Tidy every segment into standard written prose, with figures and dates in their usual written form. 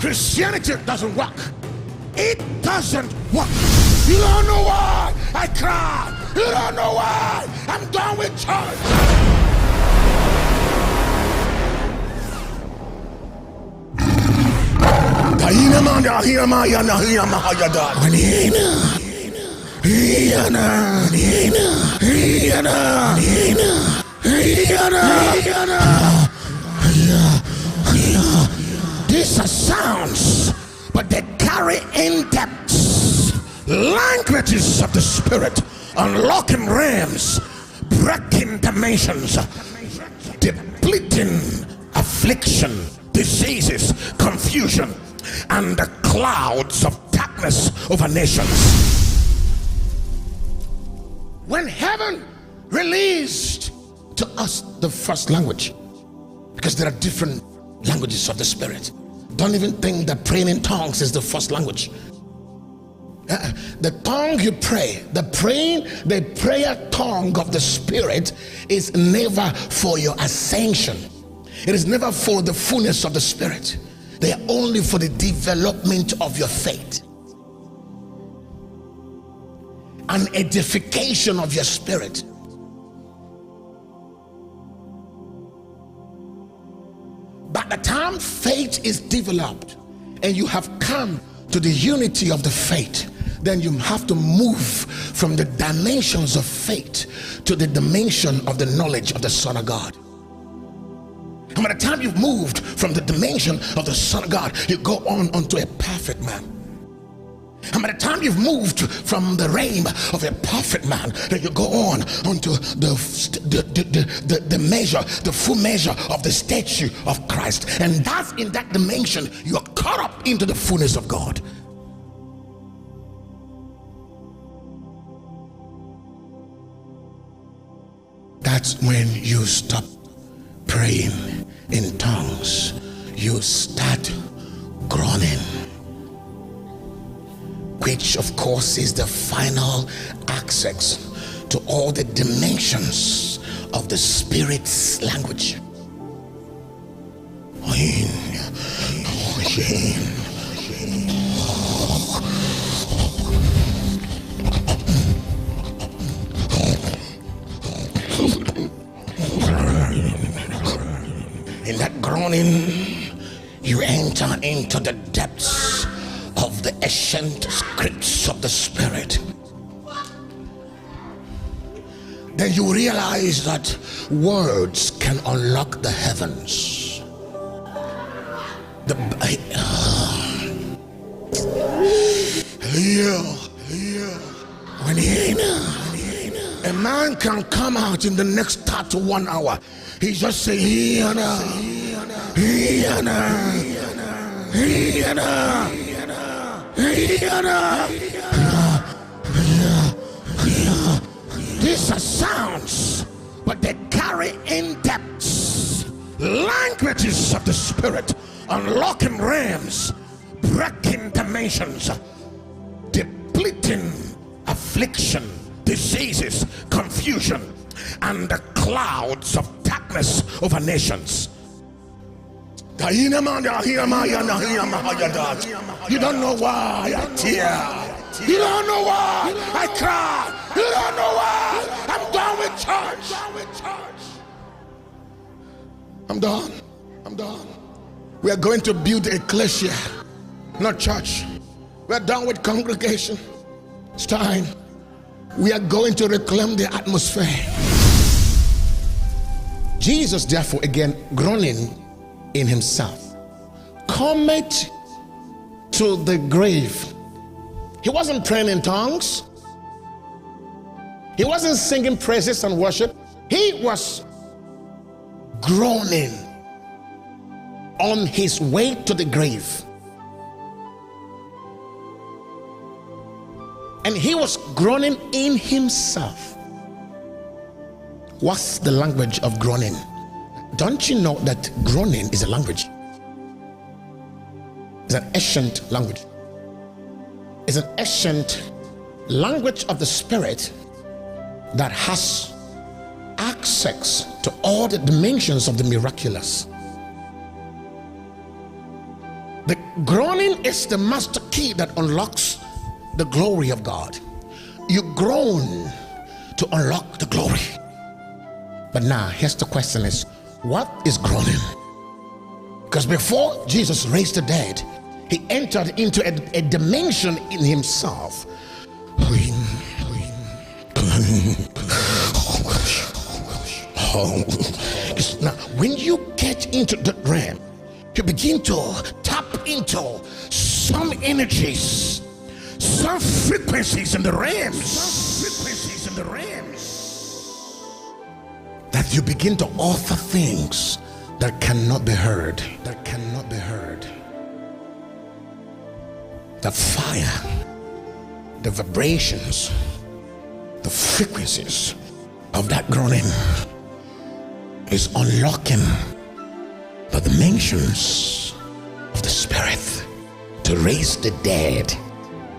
Christianity doesn't work. It doesn't work. You don't know why I cry. You don't know why I'm done with church. These are sounds, but they carry in depths, languages of the spirit, unlocking realms, breaking dimensions, depleting affliction, diseases, confusion, and the clouds of darkness over nations. When heaven released to us the first language, because there are different languages of the spirit. Don't even think that praying in tongues is the first language. The tongue you pray, the prayer tongue of the spirit is never for your ascension. It is never for the fullness of the spirit. They are only for the development of your faith and edification of your spirit. By the time faith is developed and you have come to the unity of the faith, then you have to move from the dimensions of faith to the dimension of the knowledge of the Son of God. And by the time you've moved from the dimension of the Son of God, you go on unto a perfect man. And by the time you've moved from the realm of a perfect man, then you go on onto the measure, the full measure of the statue of Christ. And that's in that dimension you are caught up into the fullness of God. That's when you stop praying in tongues. You start groaning, which of course is the final access to all the dimensions of the spirit's language. In that groaning, you enter into the depths of the ancient scripts of the spirit. Then you realize that words can unlock the heavens. When a man can come out in the next 31 hours, he just say These are sounds, but they carry in depths, languages of the spirit, unlocking realms, breaking dimensions, depleting affliction, diseases, confusion, and the clouds of darkness over nations. You don't know why I tear. You don't know why I cry. You don't know why I'm done with church. I'm done. We are going to build ecclesia, not church. We are done with congregation. It's time. We are going to reclaim the atmosphere. Jesus, therefore, again groaning in himself, cometh to the grave. He wasn't praying in tongues. He wasn't singing praises and worship. He was groaning on his way to the grave. And he was groaning in himself. What's the language of groaning? Don't you know that groaning is a language? It's an ancient language. It's an ancient language of the spirit that has access to all the dimensions of the miraculous. The groaning is the master key that unlocks the glory of God. You groan to unlock the glory. But now, here's the question is, what is groaning? Because before Jesus raised the dead, he entered into a dimension in himself. Now, when you get into that realm, you begin to tap into some energies, some frequencies in the realms, that you begin to author things that cannot be heard. The fire, the vibrations, the frequencies of that groaning is unlocking the dimensions of the spirit to raise the dead,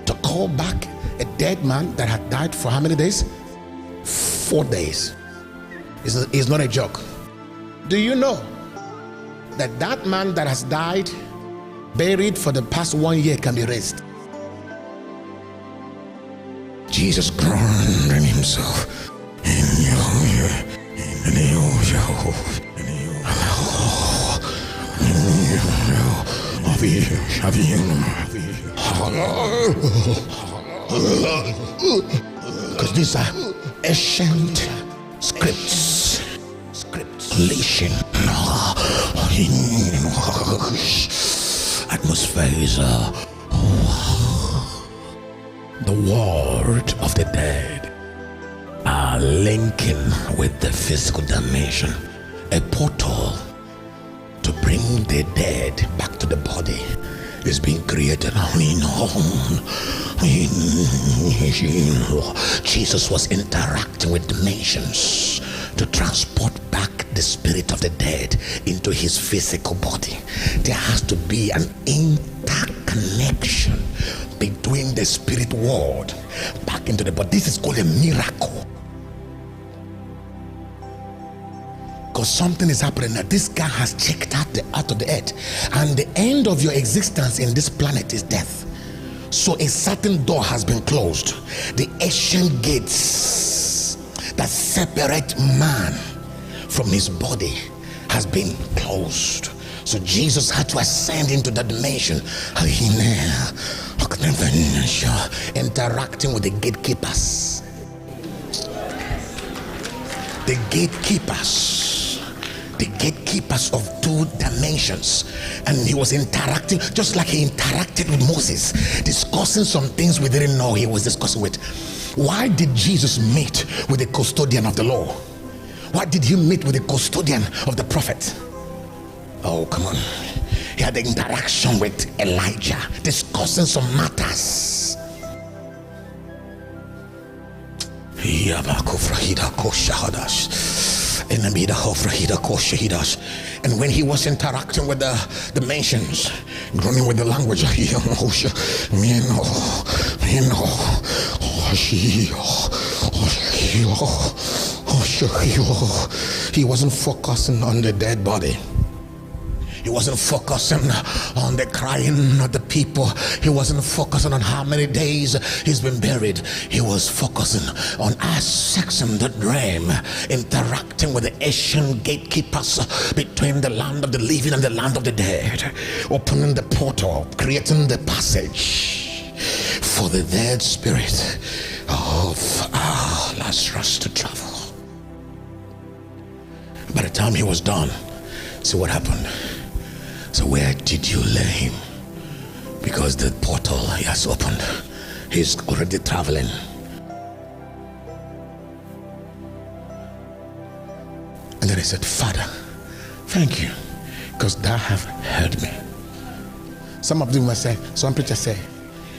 to call back a dead man that had died for how many days? 4 days. It's not a joke. Do you know that that man that has died, buried for the past 1 year, can be raised? Jesus groaned in himself. Because these are ancient scripts, leashing atmospheres. The word of the dead are linking with the physical dimension, a portal to bring the dead back to the body is being created. Jesus was interacting with dimensions to transport back the spirit of the dead into his physical body. There has to be an interconnection between the spirit world back into the body. This is called a miracle. Because something is happening now. This guy has checked out of the earth, and the end of your existence in this planet is death. So a certain door has been closed. The ancient gates that separate man from his body has been closed. So Jesus had to ascend into that dimension, interacting with the gatekeepers. The gatekeepers of 2 dimensions, and he was interacting just like he interacted with Moses, discussing some things we didn't know he was discussing with. Why did Jesus meet with the custodian of the law? Why did he meet with the custodian of the prophet? Oh, come on. He had the interaction with Elijah, discussing some matters. And when he was interacting with the dimensions, groaning with the language, he wasn't focusing on the dead body. He wasn't focusing on the crying of the people. He wasn't focusing on how many days he's been buried. He was focusing on accessing the dream, interacting with the ancient gatekeepers between the land of the living and the land of the dead, opening the portal, creating the passage for the dead spirit of Lazarus to travel. By the time he was done, see what happened. So where did you lay him? Because the portal he has opened, he's already traveling. And then he said, Father, thank you, because thou have heard me. Some of them must say, some preachers say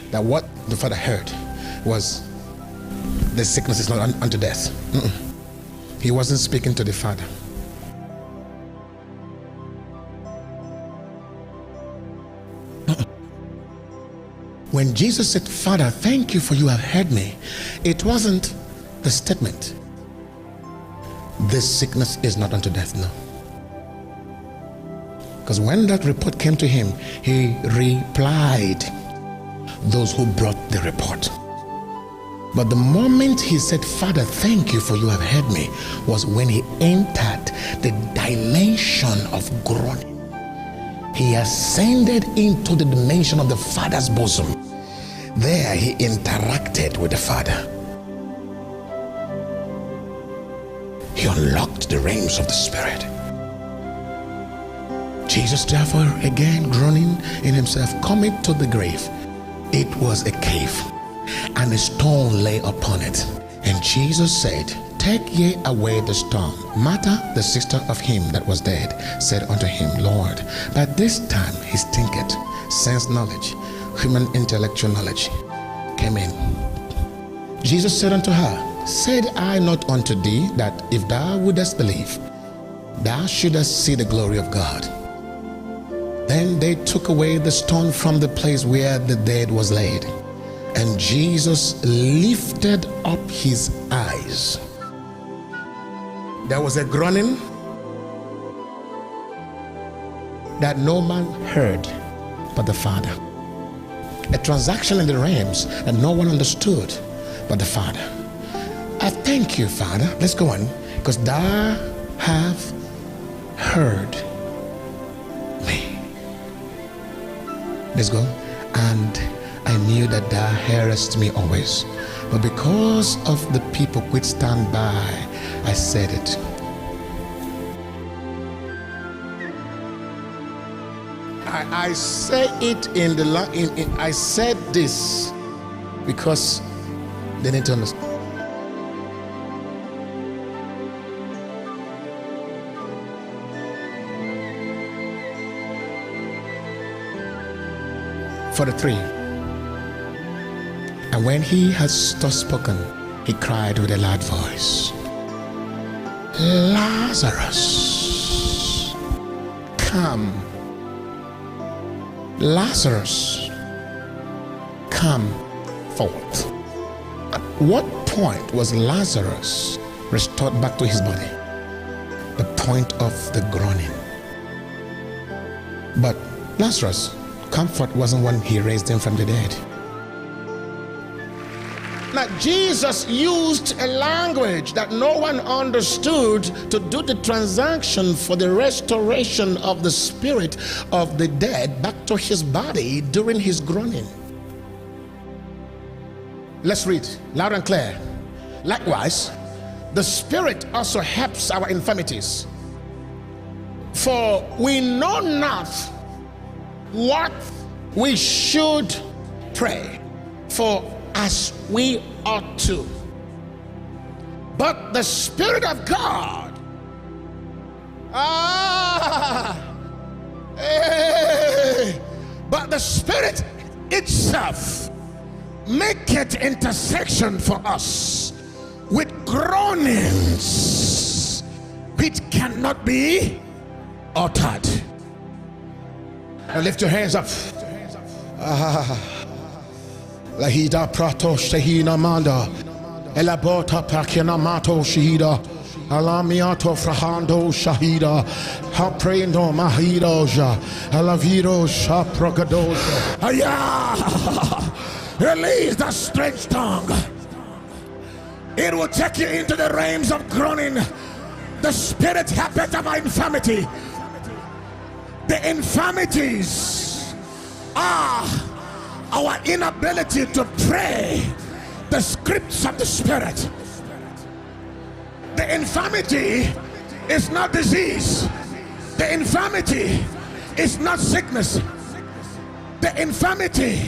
that what the Father heard was the sickness is not unto death. He wasn't speaking to the Father. When Jesus said, Father, thank you for you have heard me, it wasn't the statement, this sickness is not unto death. No. Because when that report came to him, he replied those who brought the report. But the moment he said, Father, thank you for you have heard me, was when he entered the dimension of groaning. He ascended into the dimension of the Father's bosom. There he interacted with the Father. He unlocked the realms of the Spirit. Jesus, therefore, again groaning in himself, coming to the grave. It was a cave, and a stone lay upon it. And Jesus said, Take ye away the stone. Martha, the sister of him that was dead, said unto him, Lord, by this time his thinketh, sense knowledge, human intellectual knowledge came in. Jesus said unto her, Said I not unto thee that if thou wouldest believe, thou shouldest see the glory of God? Then they took away the stone from the place where the dead was laid. And Jesus lifted up his eyes. There was a groaning that no man heard but the Father. A transaction in the realms that no one understood but the Father. I thank you, Father. Let's go on. Because thou have heard me. Let's go. And I knew that thou hearest me always. But because of the people which stand by, I said it. I say it in the I said this because they need to understand. For the 3. And when he had thus spoken, he cried with a loud voice, Lazarus, come. Lazarus, come forth. At what point was Lazarus restored back to his body? The point of the groaning. But Lazarus, comfort wasn't when he raised him from the dead. Now, Jesus used a language that no one understood to do the transaction for the restoration of the spirit of the dead back to his body during his groaning. Let's read loud and clear. Likewise, the Spirit also helps our infirmities. For we know not what we should pray for as we ought to. But the Spirit of God, but the Spirit itself maketh intercession for us with groanings which cannot be uttered. Now lift your hands up. Lahida prato shehina manda elabota pakina mato shahida alamiato frahando shahida haprendo mahidoja alavido shaprogadoja aya. Release the strange tongue. It will take you into the realms of groaning. The Spirit habit of our infirmity. The infirmities are our inability to pray the scripts of the Spirit. The infirmity is not disease. The infirmity is not sickness. The infirmity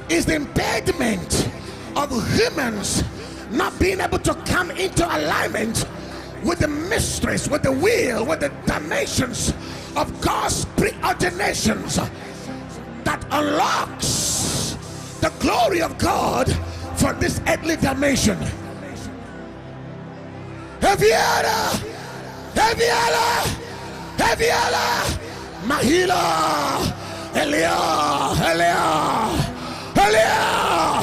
is the impediment of humans not being able to come into alignment with the mysteries, with the will, with the dimensions of God's preordinations that unlocks the glory of God for this earthly dimension. Heaviala, heaviala, heaviala, Mahila, Elia, Elia, Elia,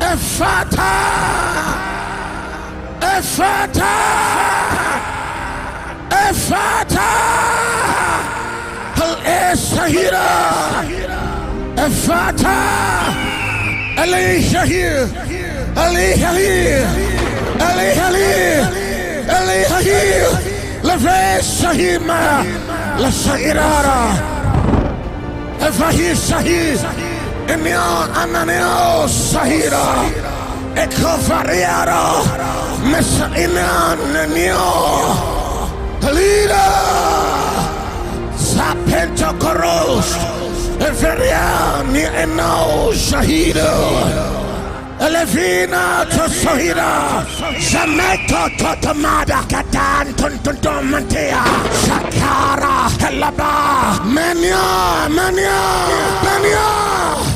Ephata, Ephata, Ephata. Sahira, Efata, Ali Shahir, Ali Halil, Ali Halil, Ali Halil, Lave Sahima, La Sahirara, Efahi Sahir, Enio Ananeo Sahira, Ekofariara, Mesa Inan Nenio, Halida, Sapento Koros, Eferia ni Eno Shahida. Elevina to Sohira, Zameto Totomada, Katan, Tuntuntumantia, Shakara, Helaba, Mania, Mania, Mania.